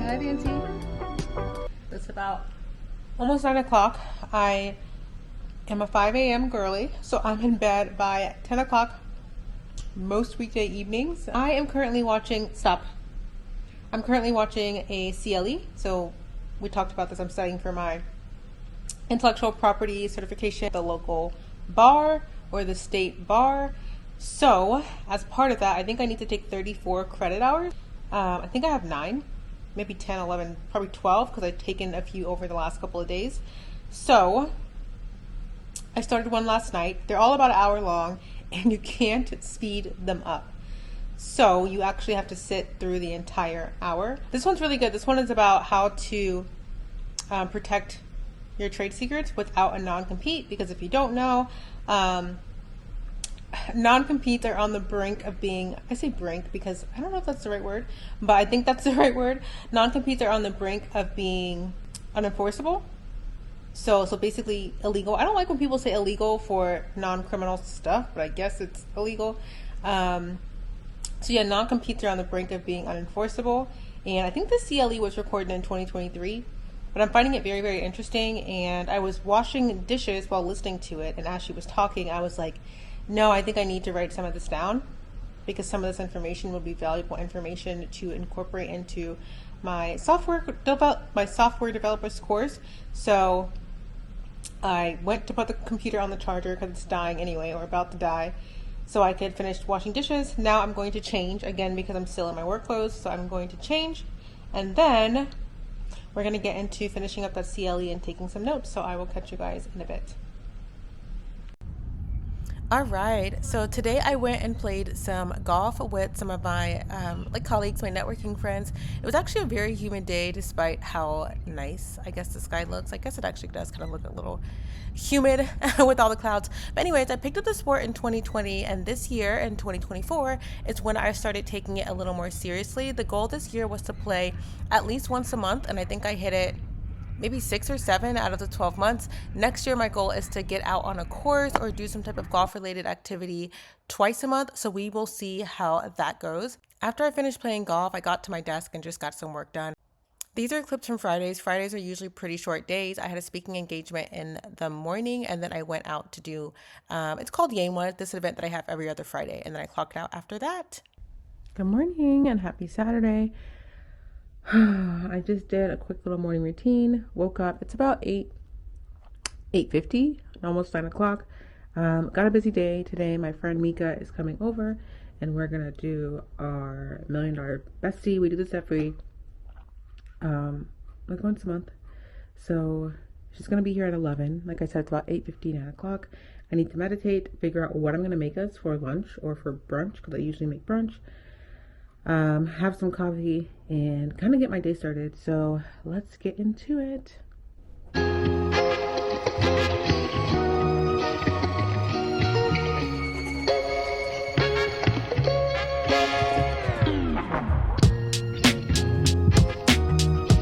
Hi, Nancy. It's about almost 9 o'clock. I am a 5 a.m. girly, so I'm in bed by 10 o'clock most weekday evenings. I am currently watching, I'm currently watching a CLE. So we talked about this. I'm studying for my intellectual property certification at the local bar or the state bar. So as part of that, I think I need to take 34 credit hours. I think I have 9, maybe 10, 11, probably 12 because I've taken a few over the last couple of days. So I started one last night. They're all about an hour long and you can't speed them up. So you actually have to sit through the entire hour. This one's really good. This one is about how to protect your trade secrets without a non-compete, because if you don't know, non-competes are on the brink of being, I say brink because I don't know if that's the right word, but I think that's the right word. Non-competes are on the brink of being unenforceable. So basically illegal. I don't like when people say illegal for non-criminal stuff, but I guess it's illegal. So yeah, non-competes are on the brink of being unenforceable. And I think the CLE was recorded in 2023, but I'm finding it very, very interesting. And I was washing dishes while listening to it. And as she was talking, I was like, no, I think I need to write some of this down because some of this information will be valuable information to incorporate into my software developer's course. So I went to put the computer on the charger because it's dying anyway, or about to die, so I could finish washing dishes. Now I'm going to change again because I'm still in my work clothes. So I'm going to change, and then we're going to get into finishing up that CLE and taking some notes. So I will catch you guys in a bit. All right, so today I went and played some golf with some of my colleagues, my networking friends. It was actually a very humid day despite how nice, I guess, the sky looks. I guess it actually does kind of look a little humid with all the clouds. But anyways, I picked up the sport in 2020, and this year in 2024 is when I started taking it a little more seriously. The goal this year was to play at least once a month, and I think I hit it maybe 6 or 7 out of the 12 months. Next year, my goal is to get out on a course or do some type of golf-related activity twice a month. So we will see how that goes. After I finished playing golf, I got to my desk and just got some work done. These are clips from Fridays. Fridays are usually pretty short days. I had a speaking engagement in the morning, and then I went out to do, it's called Yamwa, this event that I have every other Friday, and then I clocked out after that. Good morning and happy Saturday. I just did a quick little morning routine, woke up, it's about 8:50, almost 9 o'clock. Got a busy day today. My friend Mika is coming over and we're gonna do our $1 million bestie. We do this every like once a month. So she's gonna be here at 11. Like I said, it's about 8:50, 9 o'clock. I need to meditate, figure out what I'm gonna make us for lunch or for brunch, because I usually make brunch. Have some coffee and kind of get my day started. So let's get into it.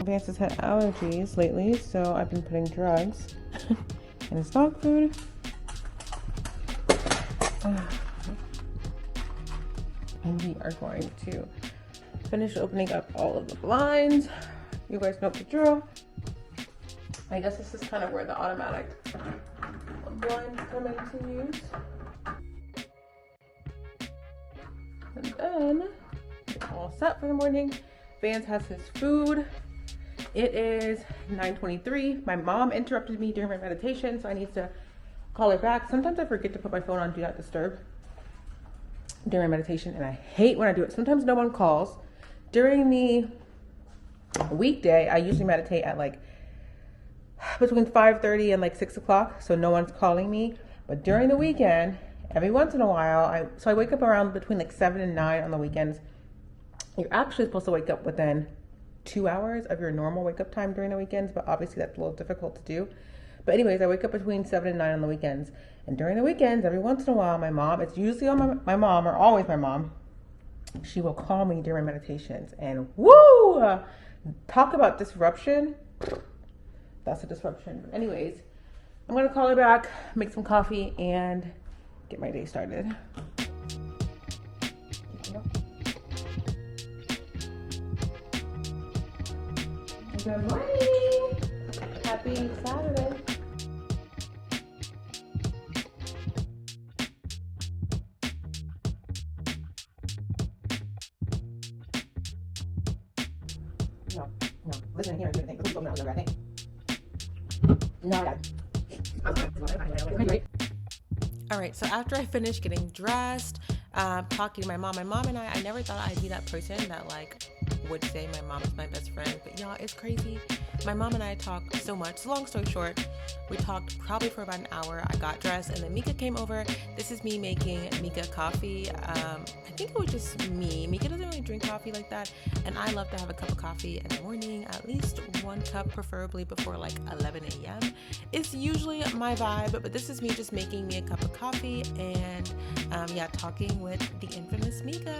Vance has had allergies lately, so I've been putting drugs in his dog food. And we are going to finish opening up all of the blinds. You guys know the drill. I guess this is kind of where the automatic blinds come into use. And then we're all set for the morning. Vance has his food. It is 9:23. My mom interrupted me during my meditation, so I need to call her back. Sometimes I forget to put my phone on Do Not Disturb during meditation, and I hate when I do it. Sometimes no one calls. During the weekday, I usually meditate at like between 5:30 and like 6 o'clock, so no one's calling me. But during the weekend, every once in a while, I wake up around between like 7 and 9 on the weekends. You're actually supposed to wake up within 2 hours of your normal wake up time during the weekends, but obviously that's a little difficult to do. But anyways, I wake up between 7 and 9 on the weekends. And during the weekends, every once in a while, my mom, it's usually on my mom, or always my mom, she will call me during meditations. And woo! Talk about disruption. That's a disruption. But anyways, I'm going to call her back, make some coffee, and get my day started. Good morning. Happy Saturday. No. Listen here. I think. Please open that, I think. No, I got it. All right, so after I finished getting dressed, talking to my mom and I never thought I'd be that person that like would say my mom is my best friend, but y'all, it's crazy. My mom and I talk so much. So long story short, we talked probably for about an hour. I got dressed and then Mika came over. This is me making Mika coffee. I think it was just me. Mika doesn't really drink coffee like that, and I love to have a cup of coffee in the morning, at least 1 cup, preferably before like 11 a.m. It's usually my vibe, but this is me just making me a cup of coffee and talking with the infamous Mika.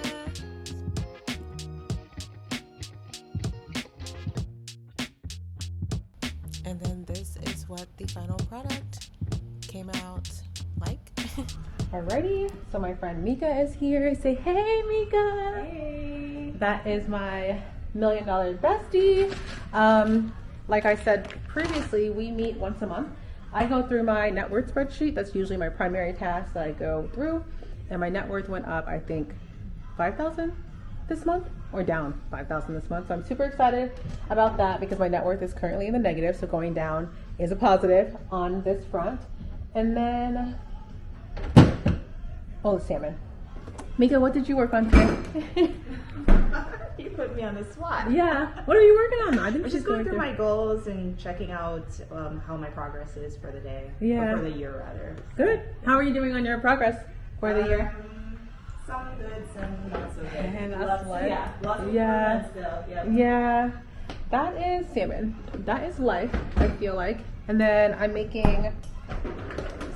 And then this is what the final product came out like. Alrighty, so my friend Mika is here. Say hey, Mika. Hey. That is my $1 million bestie. Like I said previously, we meet once a month. I go through my net worth spreadsheet. That's usually my primary task that I go through. And my net worth went up, I think, 5,000 this month, or down 5,000 this month. So I'm super excited about that because my net worth is currently in the negative. So going down is a positive on this front. And then, the salmon. Mika, what did you work on today? You put me on the spot. Yeah. What are you working on? I think just going through my goals and checking out how my progress is for the day. Yeah. Or for the year, rather. Good. How are you doing on your progress for the year? Some good, some not so good. And that's lots of improvement still. Yep. Yeah. That is salmon. That is life, I feel like. And then I'm making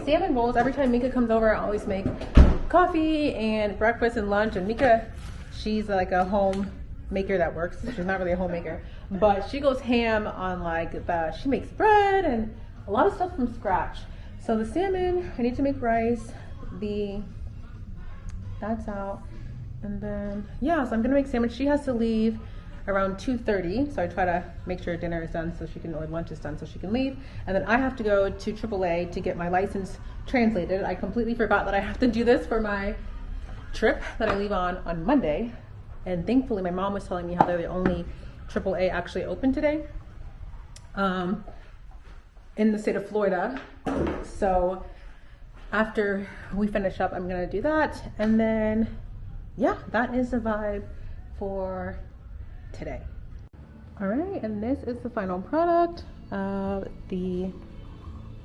salmon bowls. Every time Mika comes over, I always make coffee and breakfast and lunch. And Mika, she's like a home maker that works. She's not really a homemaker, but she goes ham on she makes bread and a lot of stuff from scratch. So the salmon, I need to make rice. That's out. And then, so I'm gonna make salmon. She has to leave around 2:30, so I try to make sure dinner is done so she can, or lunch is done so she can leave. And then I have to go to AAA to get my license translated. I completely forgot that I have to do this for my trip that I leave on Monday. And thankfully, my mom was telling me how they're the only AAA actually open today in the state of Florida. So after we finish up, I'm gonna do that. And then, that is the vibe for today. All right, and this is the final product of the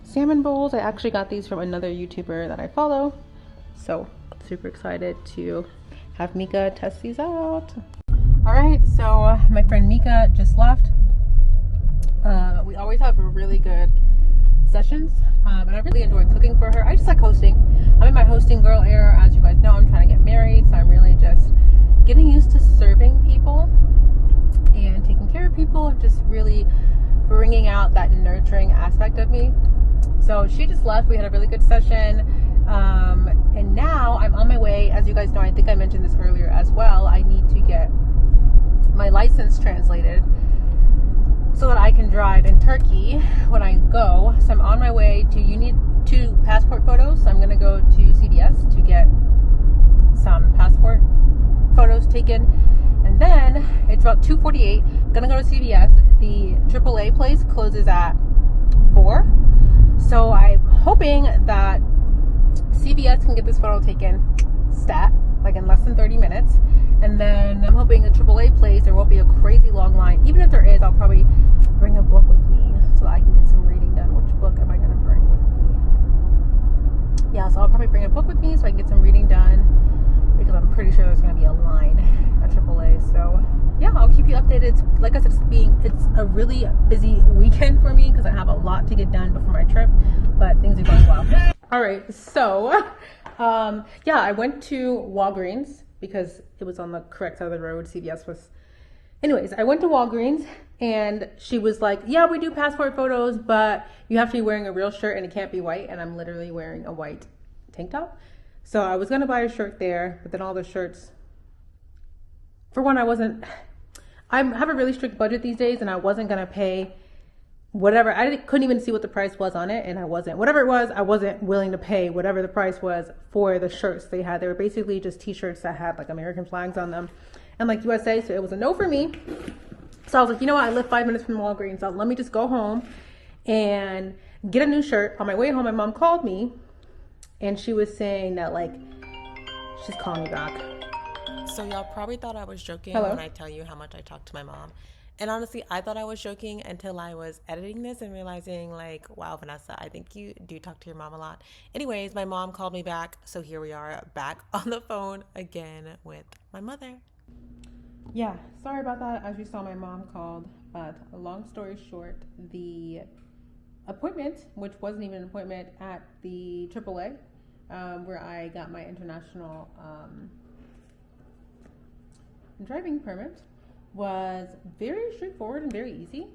salmon bowls. I actually got these from another YouTuber that I follow. So super excited to have Mika test these out. All right, so my friend Mika just left. We always have really good sessions, and I really enjoy cooking for her. I just like hosting. I'm in my hosting girl era. As you guys know, I'm trying to get married, so I'm really just getting used to serving people and taking care of people, just really bringing out that nurturing aspect of me. So she just left. We had a really good session, and now I'm on my way. As you guys know, I think I mentioned this earlier as well, I need to get my license translated so that I can drive in Turkey when I go. So I'm on my way to, you need 2 passport photos. So I'm gonna go to CVS to get some passport photos taken. And then it's about 2:48, gonna go to CVS. The AAA place closes at 4. So I'm hoping that CVS can get this photo taken stat, like in less than 30 minutes. And then I'm hoping the AAA place, there won't be a crazy long line. Even if there is, I'll probably bring a book with me so that I can get some reading done. Which book am I gonna bring with me? So I'll probably bring a book with me so I can get some reading done, because I'm pretty sure there's gonna be a line at AAA. So I'll keep you updated. Like I said, it's a really busy weekend for me because I have a lot to get done before my trip, but things are going well. All right, so I went to Walgreens because it was on the correct side of the road. CVS was. Anyways, I went to Walgreens and she was like, yeah, we do passport photos, but you have to be wearing a real shirt and it can't be white. And I'm literally wearing a white tank top. So I was going to buy a shirt there, but then all the shirts, for one, I I have a really strict budget these days, and I wasn't gonna pay whatever. Couldn't even see what the price was on it, and whatever it was, I wasn't willing to pay whatever the price was for the shirts they had. They were basically just t-shirts that had like American flags on them and like USA, so it was a no for me. So I was like, you know what, I live 5 minutes from Walgreens, so let me just go home and get a new shirt. On my way home, my mom called me, and she was saying that like she's calling me back. So y'all probably thought I was joking when I tell you how much I talk to my mom. And honestly, I thought I was joking until I was editing this and realizing like, wow, Vanessa, I think you do talk to your mom a lot. Anyways, my mom called me back. So here we are back on the phone again with my mother. Yeah, sorry about that. As you saw, my mom called. But long story short, the appointment, which wasn't even an appointment, at the AAA, where I got my international driving permit, was very straightforward and very easy.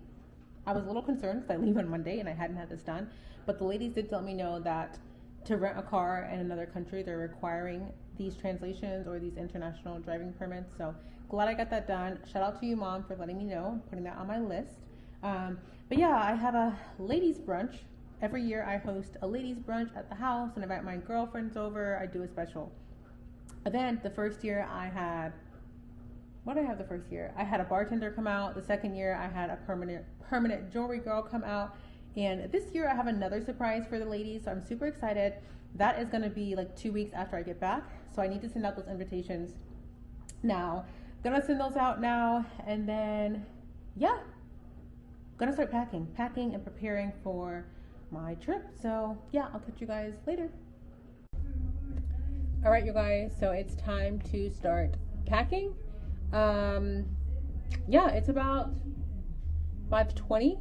I was a little concerned because I leave on Monday and I hadn't had this done, but the ladies did let me know that to rent a car in another country, they're requiring these translations or these international driving permits. So glad I got that done. Shout out to you, Mom, for letting me know, putting that on my list. But yeah, I have a ladies brunch. Every year I host a ladies brunch at the house and invite my girlfriends over. I do a special event. The first year I had, what did I have the first year? I had a bartender come out. The second year I had a permanent jewelry girl come out. And this year I have another surprise for the ladies. So I'm super excited. That is going to be like 2 weeks after I get back. So I need to send out those invitations now. Gonna send those out now. And then, yeah, gonna start packing and preparing for my trip. So yeah, I'll catch you guys later. All right, you guys. So it's time to start packing. Yeah, it's about 5:20.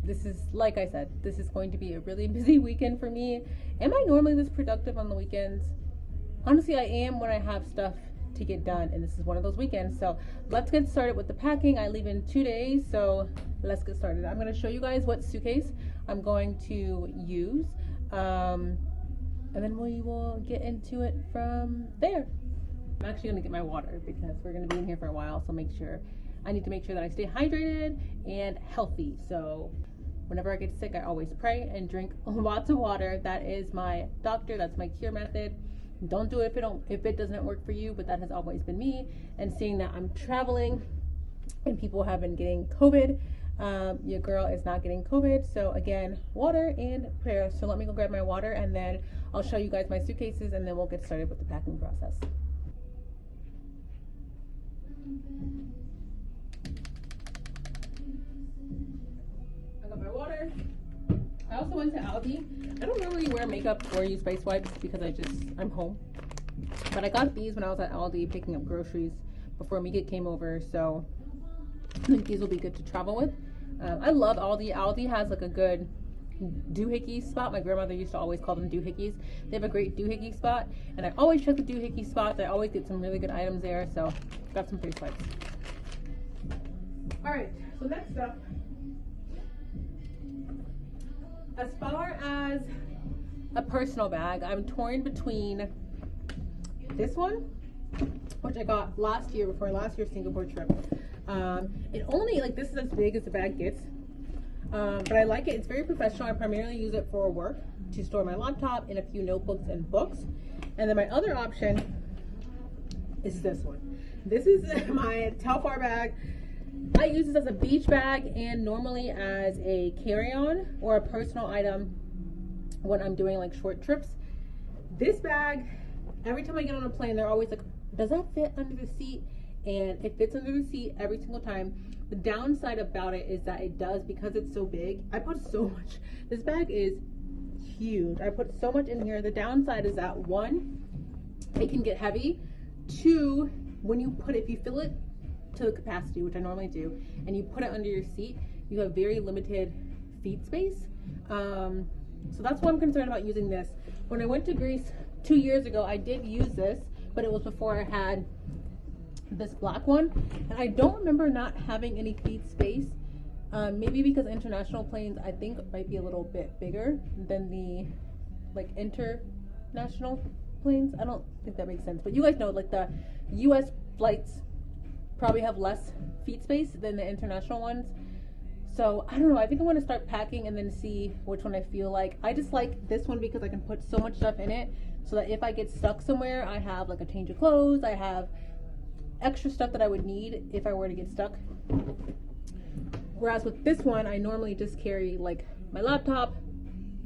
This is, like I said, this is going to be a really busy weekend for me. Am I normally this productive on the weekends? Honestly, I am when I have stuff to get done, and this is one of those weekends. So let's get started with the packing. I leave in 2 days, so let's get started. I'm going to show you guys what suitcase I'm going to use, and then we will get into it from there. I'm actually going to get my water because we're going to be in here for a while, so I need to make sure that I stay hydrated and healthy. So whenever I get sick, I always pray and drink lots of water. That is my doctor. That's my cure method. Don't do it if it doesn't work for you, but that has always been me. And seeing that I'm traveling and people have been getting COVID, your girl is not getting COVID. So again, water and prayer. So let me go grab my water, and then I'll show you guys my suitcases, and then we'll get started with the packing process. I got my water. I also went to Aldi. I don't normally wear makeup or use face wipes because I'm home. But I got these when I was at Aldi picking up groceries before Mika came over, so I think these will be good to travel with. I love Aldi. Aldi has like a good doohickey spot. My grandmother used to always call them doohickeys. They have a great doohickey spot, and I always check the doohickey spots. I always get some really good items there, so got some face wipes. All right, so next up, as far as a personal bag, I'm torn between this one, which I got last year before last year's Singapore trip. It only, like, this is as big as the bag gets, but I like it. It's very professional. I primarily use it for work, to store my laptop and a few notebooks and books. And then my other option is this one. This is my Telfar bag. I use this as a beach bag and normally as a carry-on or a personal item when I'm doing like short trips. This bag, every time I get on a plane, they're always like, does that fit under the seat? And it fits under the seat every single time. The downside about it is that it does, because it's so big, I put so much. This bag is huge. I put so much in here. The downside is that, one, it can get heavy. Two, when you put it, if you fill it to the capacity, which I normally do, and you put it under your seat, you have very limited feet space. So that's why I'm concerned about using this. When I went to Greece 2 years ago, I did use this, but it was before I had this black one, and I don't remember not having any feet space. Maybe because international planes, I think, might be a little bit bigger than the like international planes. I don't think that makes sense, but you guys know, like, the US flights probably have less feet space than the international ones. So I don't know, I think I want to start packing and then see which one I feel like. I just like this one because I can put so much stuff in it, so that if I get stuck somewhere, I have like a change of clothes, I have extra stuff that I would need if I were to get stuck. Whereas with this one, I normally just carry like my laptop,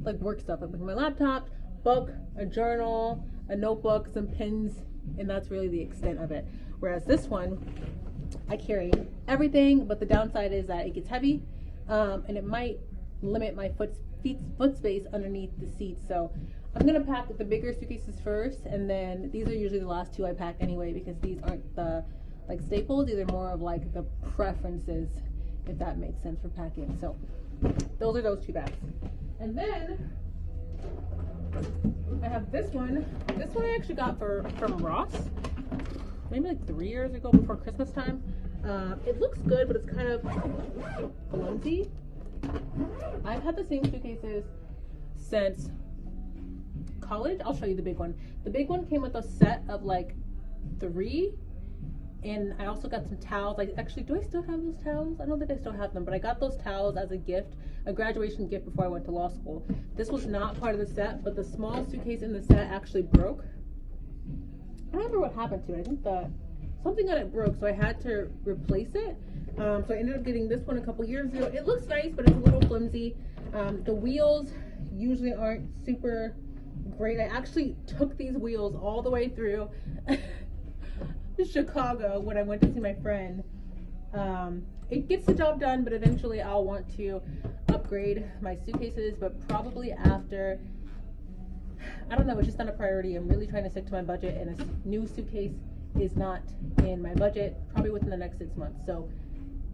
like work stuff. I put my laptop, book, a journal, a notebook, some pens, and that's really the extent of it. Whereas this one, I carry everything, but the downside is that it gets heavy, and it might limit my foot space underneath the seat. So I'm gonna pack the bigger suitcases first, and then these are usually the last two I pack anyway, because these aren't the like staples. These are more of like the preferences, if that makes sense for packing. So those are those two bags. And then I have this one. This one I actually got from Ross, maybe like 3 years ago, before Christmas time. It looks good, but it's kind of flimsy. I've had the same suitcases since college. I'll show you the big one. The big one came with a set of like 3, and I also got some towels. Like, actually, do I still have those towels? I don't think I still have them, but I got those towels as a gift, a graduation gift before I went to law school. This was not part of the set, but the small suitcase in the set actually broke. I don't remember what happened to it. I think something on it broke, so I had to replace it. So I ended up getting this one a couple years ago. It looks nice, but it's a little flimsy. The wheels usually aren't super great. I actually took these wheels all the way through Chicago when I went to see my friend. It gets the job done, but eventually I'll want to upgrade my suitcases, but probably after, I don't know, it's just not a priority. I'm really trying to stick to my budget, and a new suitcase is not in my budget, probably within the next 6 months. So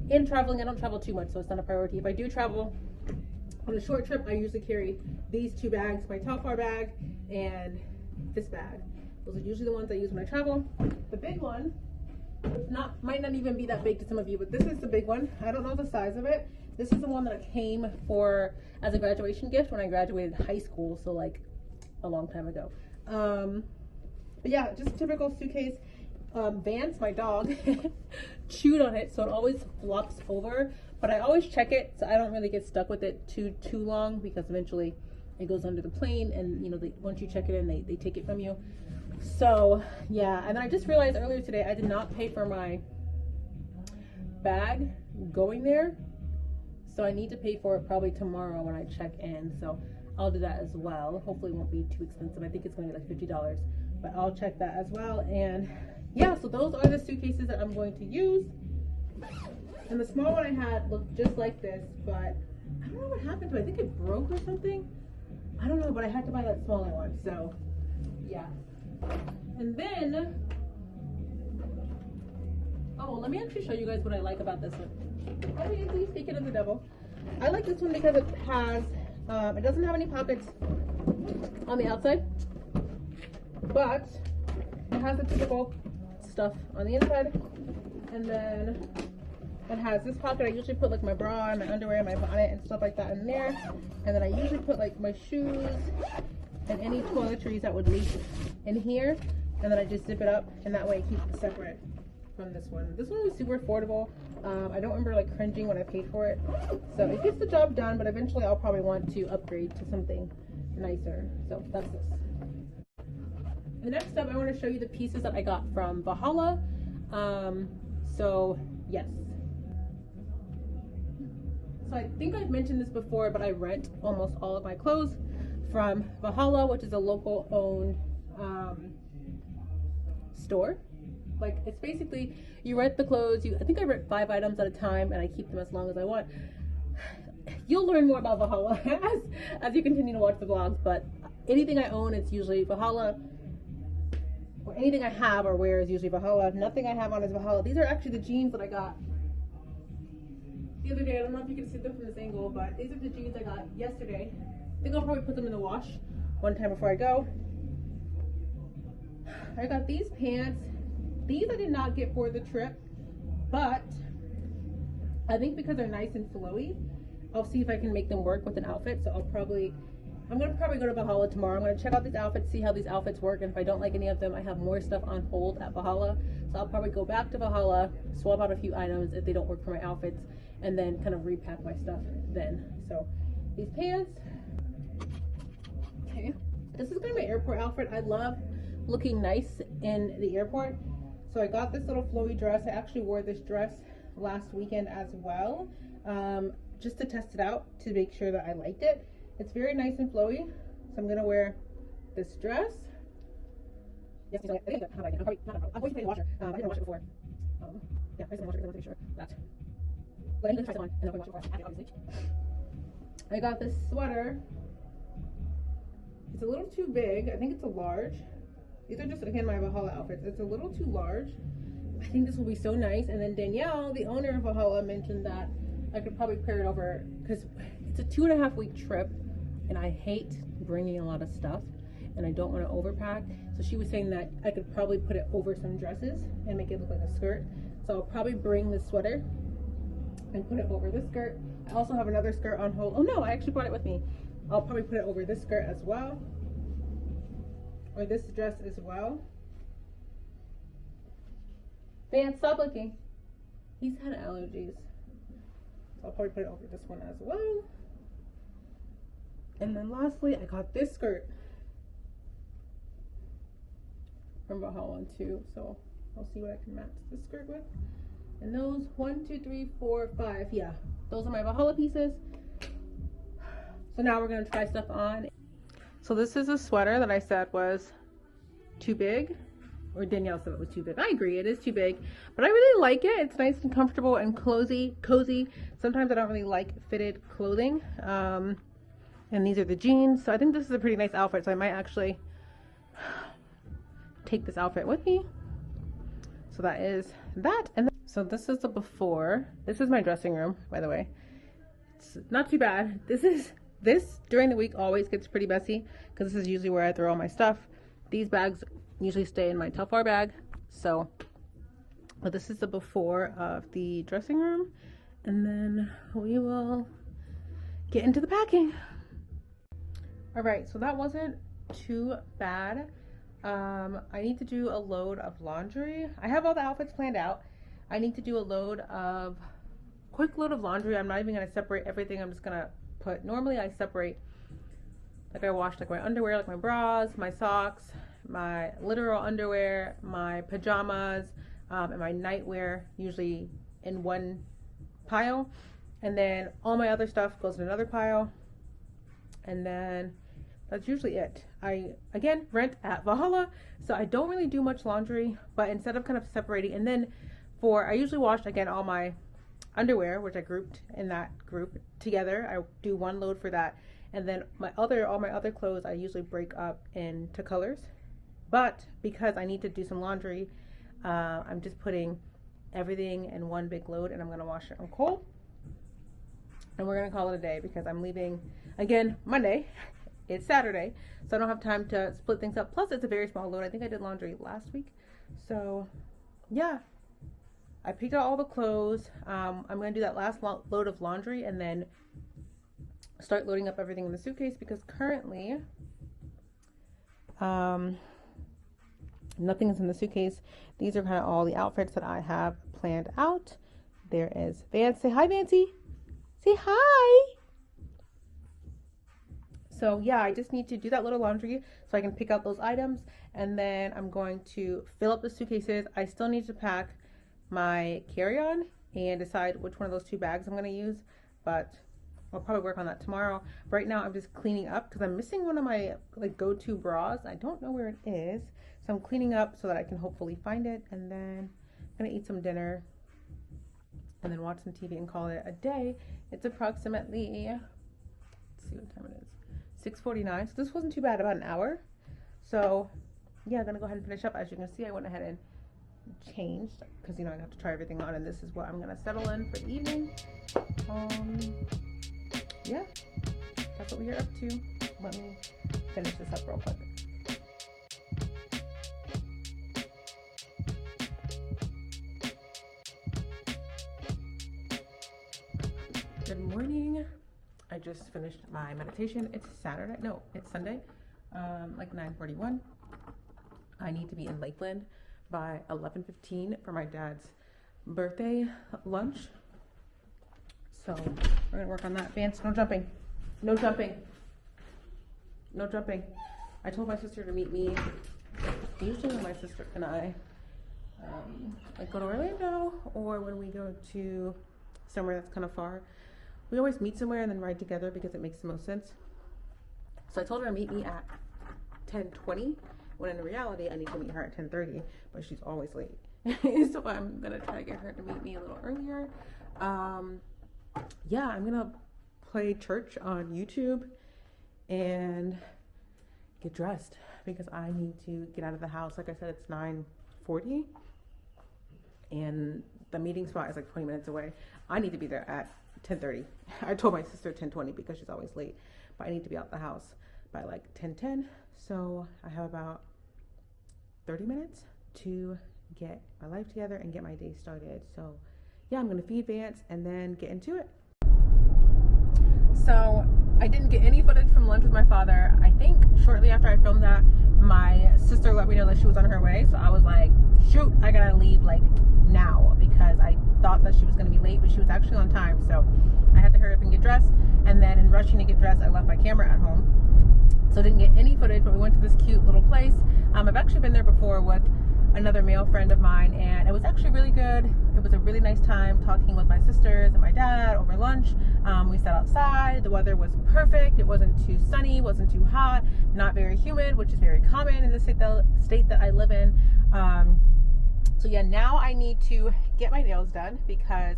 in traveling, I don't travel too much, so it's not a priority. If I do travel on a short trip, I usually carry these 2 bags, my top bar bag and this bag. Those are usually the ones I use when I travel. The big one, might not even be that big to some of you, but this is the big one. I don't know the size of it. This is the one that came as a graduation gift when I graduated high school, so like a long time ago. But yeah, just a typical suitcase. Vance, my dog, chewed on it, so it always flops over, but I always check it so I don't really get stuck with it too long, because eventually it goes under the plane, and you know, once you check it in, they take it from you. So yeah, and then I just realized earlier today I did not pay for my bag going there, so I need to pay for it probably tomorrow when I check in. So I'll do that as well. Hopefully it won't be too expensive. I think it's going to be like $50, but I'll check that as well. And yeah, so those are the suitcases that I'm going to use. And the small one I had looked just like this, but I don't know what happened to it. I think it broke or something. I don't know, but I had to buy that smaller one. So yeah. And then, oh, let me actually show you guys what I like about this one. Obviously, speaking of the devil, I like this one because it has, it doesn't have any pockets on the outside, but it has the typical stuff on the inside. And then it has this pocket. I usually put like my bra and my underwear, my bonnet and stuff like that in there. And then I usually put like my shoes and any toiletries that would leak in here. And then I just zip it up, and that way it keeps it separate from this one. This one was super affordable. I don't remember like cringing when I paid for it. So it gets the job done, but eventually I'll probably want to upgrade to something nicer. So that's this. And next up, I want to show you the pieces that I got from Valhalla. So yes. So I think I've mentioned this before, but I rent almost all of my clothes from Valhalla, which is a local owned store. Like, it's basically, you rent the clothes, I think I rent 5 items at a time, and I keep them as long as I want. You'll learn more about Valhalla as you continue to watch the vlogs, but anything I own, it's usually Valhalla, or anything I have or wear is usually Valhalla. Nothing I have on is Valhalla. These are actually the jeans that I got the other day. I don't know if you can see them from this angle, but these are the jeans I got yesterday. I think I'll probably put them in the wash one time before I go. I got these pants. These I did not get for the trip, but I think because they're nice and flowy, I'll see if I can make them work with an outfit. So I'll probably I'm gonna probably go to Valhalla tomorrow. I'm gonna check out these outfits, see how these outfits work, and if I don't like any of them, I have more stuff on hold at Valhalla. So I'll probably go back to Valhalla, swap out a few items if they don't work for my outfits, and then kind of repack my stuff then. So these pants. Okay. This is gonna be my airport outfit. I love looking nice in the airport. So I got this little flowy dress. I actually wore this dress last weekend as well, just to test it out to make sure that I liked it. It's very nice and flowy, so I'm gonna wear this dress. Yes, I think I'm going to put it in the washer. I didn't wash it before. Yeah, I just want to make sure that. But I need to try it on, and then I'll wash it before, obviously. I got this sweater. It's a little too big. I think it's a large. These are just, again, my Valhalla outfits. It's a little too large. I think this will be so nice. And then Danielle, the owner of Valhalla, mentioned that I could probably pair it over, because it's a 2.5 week trip, and I hate bringing a lot of stuff, and I don't want to overpack. So she was saying that I could probably put it over some dresses and make it look like a skirt. So I'll probably bring this sweater and put it over this skirt. I also have another skirt on hold. Oh no, I actually brought it with me. I'll probably put it over this skirt as well, or this dress as well. Van, stop looking. He's had allergies. So I'll probably put it over this one as well. And then lastly, I got this skirt from Valhalla too. So I'll see what I can match this skirt with. And those 1, 2, 3, 4, 5. Yeah, those are my Valhalla pieces. So now we're gonna try stuff on. So this is a sweater that I said was too big, or Danielle said it was too big. I agree, it is too big, but I really like it. It's nice and comfortable and cozy. Sometimes I don't really like fitted clothing. And these are the jeans. So I think this is a pretty nice outfit. So I might actually take this outfit with me. So that is that. And so this is the before. This is my dressing room, by the way. It's not too bad. This during the week always gets pretty messy, because this is usually where I throw all my stuff. These bags usually stay in my Telfar bag. So, but this is the before of the dressing room, and then we will get into the packing. All right, so that wasn't too bad. I need to do a load of laundry. I have all the outfits planned out. I need to do a quick load of laundry. I'm not even gonna separate everything. I'm just gonna put, normally I separate, like I wash like my underwear, like my bras, my socks, my literal underwear, my pajamas, and my nightwear, usually in one pile. And then all my other stuff goes in another pile. And then that's usually it. I, again, rent at Valhalla, so I don't really do much laundry, but instead of kind of separating, and then I usually wash, again, all my underwear, which I grouped in that group together. I do one load for that. And then all my other clothes, I usually break up into colors. But because I need to do some laundry, I'm just putting everything in one big load, and I'm gonna wash it on cold. And we're gonna call it a day, because I'm leaving again Monday. It's Saturday, so I don't have time to split things up. Plus, it's a very small load. I think I did laundry last week. So, yeah. I picked out all the clothes. I'm going to do that last load of laundry and then start loading up everything in the suitcase, because currently nothing is in the suitcase. These are kind of all the outfits that I have planned out. There is Vance. Say hi, Vancy. Say hi. So yeah, I just need to do that little laundry so I can pick out those items, and then I'm going to fill up the suitcases. I still need to pack my carry-on and decide which one of those 2 bags I'm going to use, but I'll probably work on that tomorrow. Right now I'm just cleaning up, because I'm missing one of my go-to bras. I don't know where it is, so I'm cleaning up so that I can hopefully find it, and then I'm going to eat some dinner and then watch some TV and call it a day. It's approximately, let's see what time it is, 6:49, so this wasn't too bad, about an hour. So yeah, I'm going to go ahead and finish up. As you can see, I went ahead and changed, because I have to try everything on, and this is what I'm gonna settle in for the evening. Yeah, that's what we are up to. Let me finish this up real quick. Good morning. I just finished my meditation. It's Saturday. No, it's Sunday. Like 9:41. I need to be in Lakeland by 11:15 for my dad's birthday lunch. So we're gonna work on that. Vance, no jumping. No jumping. No jumping. I told my sister to meet me. Usually when my sister and I like go to Orlando, or when we go to somewhere that's kind of far, we always meet somewhere and then ride together because it makes the most sense. So I told her to meet me at 10:20, when in reality I need to meet her at 10:30, but she's always late. So I'm gonna try to get her to meet me a little earlier. Yeah, I'm gonna play church on YouTube and get dressed because I need to get out of the house. Like I said, it's 9:40 and the meeting spot is like 20 minutes away. I need to be there at 10:30. I told my sister 10:20 because she's always late, but I need to be out the house by like 10:10. So I have about 30 minutes to get my life together and get my day started. So yeah, I'm gonna feed Vance and then get into it. So I didn't get any footage from lunch with my father. I think shortly after I filmed that, my sister let me know that she was on her way. So I was like, shoot, I gotta leave like now, because I thought that she was gonna be late, but she was actually on time. So I had to hurry up and get dressed. And then in rushing to get dressed, I left my camera at home. So I didn't get any footage, but we went to this cute little place. I've actually been there before with another male friend of mine, and it was actually really good. It was a really nice time talking with my sisters and my dad over lunch. We sat outside. The weather was perfect. It wasn't too sunny, wasn't too hot, not very humid, which is very common in the state that I live in. So yeah, now I need to get my nails done because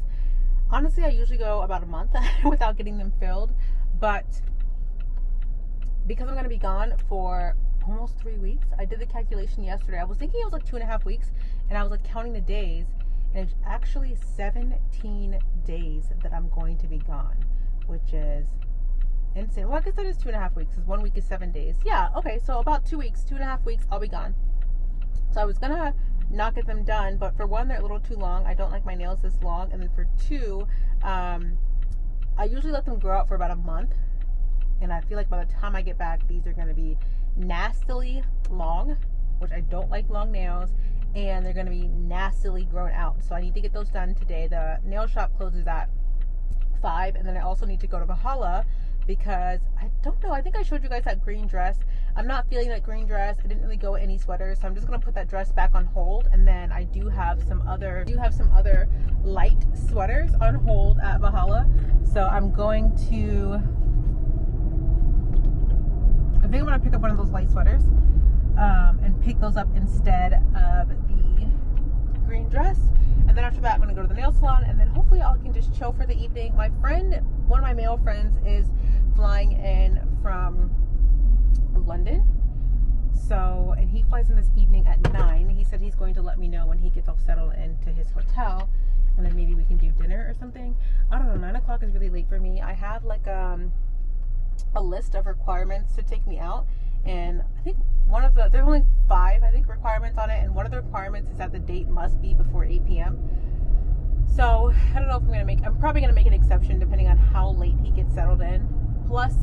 honestly, I usually go about a month without getting them filled, but because I'm going to be gone for almost 3 weeks. I did the calculation yesterday. I was thinking it was like 2.5 weeks, and I was like counting the days, and it's actually 17 days that I'm going to be gone, which is insane. Well, I guess that is 2.5 weeks, because 1 week is 7 days. Yeah, okay, so about 2 weeks, 2.5 weeks, I'll be gone. So I was gonna not get them done, but for one, they're a little too long. I don't like my nails this long, and then for two, I usually let them grow out for about a month, and I feel like by the time I get back, these are gonna be nastily long, which I don't like long nails, and they're going to be nastily grown out. So I need to get those done today. The nail shop closes at 5, and then I also need to go to Valhalla because I don't know, I think I showed you guys that green dress. I'm not feeling that green dress. I didn't really go with any sweaters, so I'm just going to put that dress back on hold, and then I do have some other light sweaters on hold at Valhalla. So I think I'm going to pick up one of those light sweaters and pick those up instead of the green dress. And then after that, I'm going to go to the nail salon, and then hopefully I can just chill for the evening. My friend, one of my male friends, is flying in from London. So, and he flies in this evening at 9. He said he's going to let me know when he gets all settled into his hotel, and then maybe we can do dinner or something. I don't know, 9 o'clock is really late for me. I have like a list of requirements to take me out, and I think there's only 5 requirements on it, and one of the requirements is that the date must be before 8 p.m. So I don't know if I'm probably gonna make an exception depending on how late he gets settled in. Plus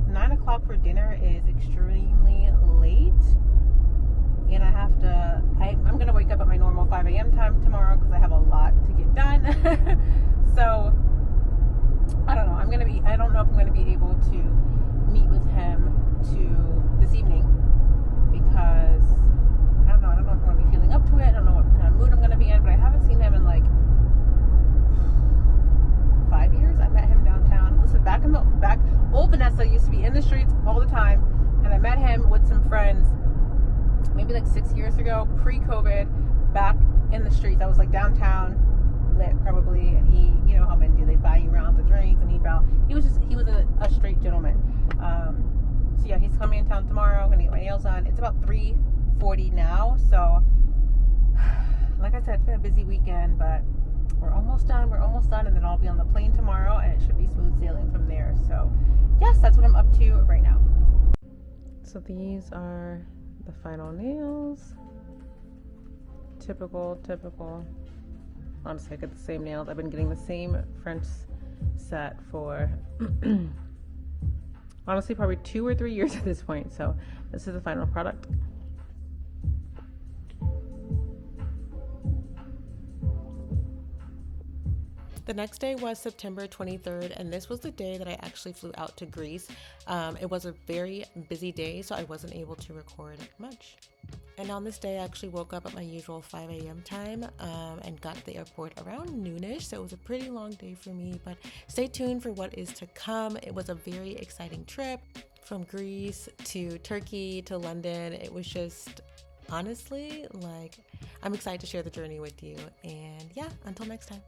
9 o'clock for dinner is extremely late, and I'm gonna wake up at my normal 5 a.m. time tomorrow because I have a lot to get done. So I don't know. I don't know if I'm gonna be able to meet with him this evening because I don't know if I'm gonna be feeling up to it. I don't know what kind of mood I'm gonna be in, but I haven't seen him in like 5 years. I met him downtown. Listen, back old Vanessa used to be in the streets all the time, and I met him with some friends maybe like 6 years ago, pre-COVID, back in the streets. I was like downtown, lit probably, and he, you know how men do, they buy you rounds of drinks, and he was a straight gentleman. So yeah, he's coming in town tomorrow. I'm gonna get my nails done. It's about 3:40 now, so like I said, it's been a busy weekend, but we're almost done, and then I'll be on the plane tomorrow, and it should be smooth sailing from there. So yes, that's what I'm up to right now. So these are the final nails. Typical. Honestly, I get the same nails. I've been getting the same French set for Honestly, probably 2 or 3 years at this point. So this is the final product. The next day was September 23rd, and this was the day that I actually flew out to Greece. It was a very busy day, so I wasn't able to record much. And on this day, I actually woke up at my usual 5 a.m. time and got to the airport around noonish, so it was a pretty long day for me, but stay tuned for what is to come. It was a very exciting trip from Greece to Turkey to London. It was just, honestly, like, I'm excited to share the journey with you. And yeah, until next time.